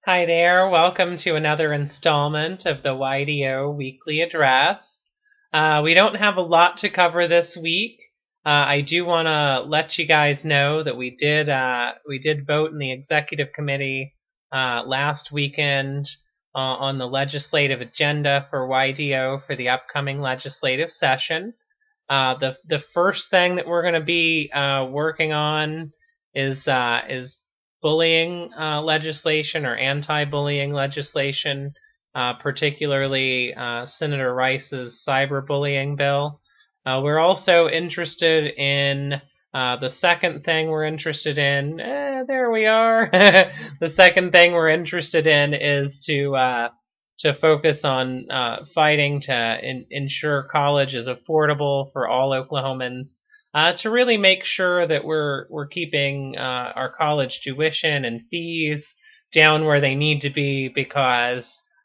Hi there, welcome to another installment of the YDO Weekly Address. We don't have a lot to cover this week. I do want to let you guys know that we did vote in the executive committee last weekend on the legislative agenda for YDO for the upcoming legislative session. The first thing that we're going to be working on is bullying legislation or anti-bullying legislation, particularly Senator Rice's cyberbullying bill. We're also interested in the second thing we're interested in. There we are. The second thing we're interested in is to focus on fighting to ensure college is affordable for all Oklahomans. To really make sure that we're keeping our college tuition and fees down where they need to be, because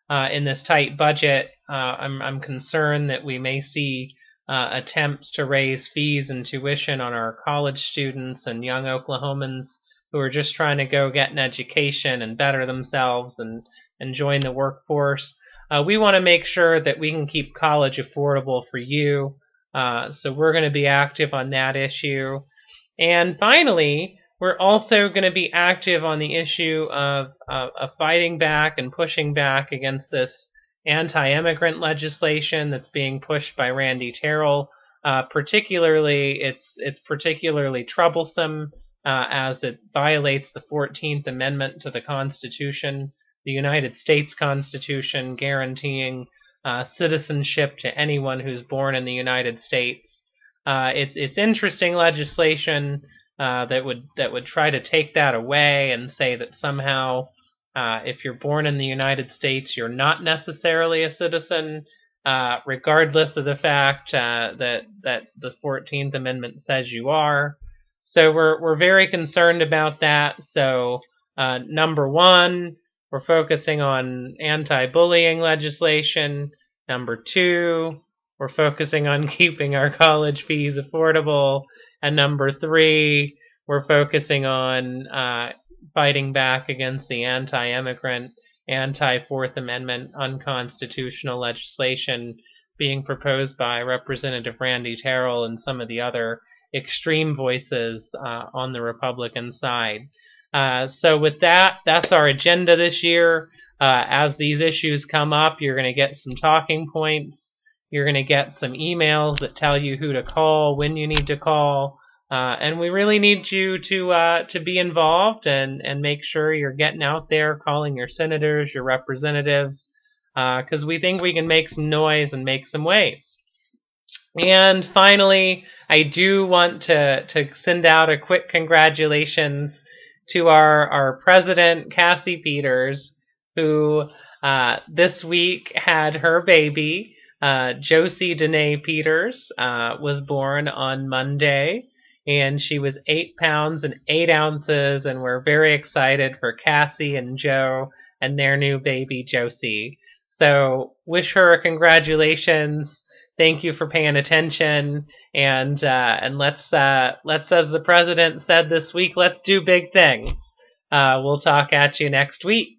in this tight budget, I'm concerned that we may see attempts to raise fees and tuition on our college students and young Oklahomans who are just trying to go get an education and better themselves and join the workforce. We want to make sure that we can keep college affordable for you. So we're going to be active on that issue. And finally, we're also going to be active on the issue of fighting back and pushing back against this anti-immigrant legislation that's being pushed by Randy Terrell. Particularly, it's particularly troublesome as it violates the 14th Amendment to the Constitution, the United States Constitution, guaranteeing citizenship to anyone who's born in the United States. It's interesting legislation that would try to take that away and say that somehow if you're born in the United States, you're not necessarily a citizen, regardless of the fact that the 14th Amendment says you are. So we're very concerned about that. So number one, we're focusing on anti-bullying legislation. Number two, we're focusing on keeping our college fees affordable. And number three, we're focusing on fighting back against the anti-immigrant, anti-Fourth Amendment, unconstitutional legislation being proposed by Representative Randy Terrell and some of the other extreme voices on the Republican side. So with that, that's our agenda this year. As these issues come up, you're going to get some talking points. You're going to get some emails that tell you who to call, when you need to call. And we really need you to be involved and make sure you're getting out there, calling your senators, your representatives, because we think we can make some noise and make some waves. And finally, I do want to send out a quick congratulations to our president, Cassie Peters, who this week had her baby. Josie Danae Peters was born on Monday, and she was 8 pounds and 8 ounces, and we're very excited for Cassie and Joe and their new baby, Josie. So wish her a congratulations. Thank you for paying attention, and let's, as the president said this week, let's do big things. We'll talk at you next week.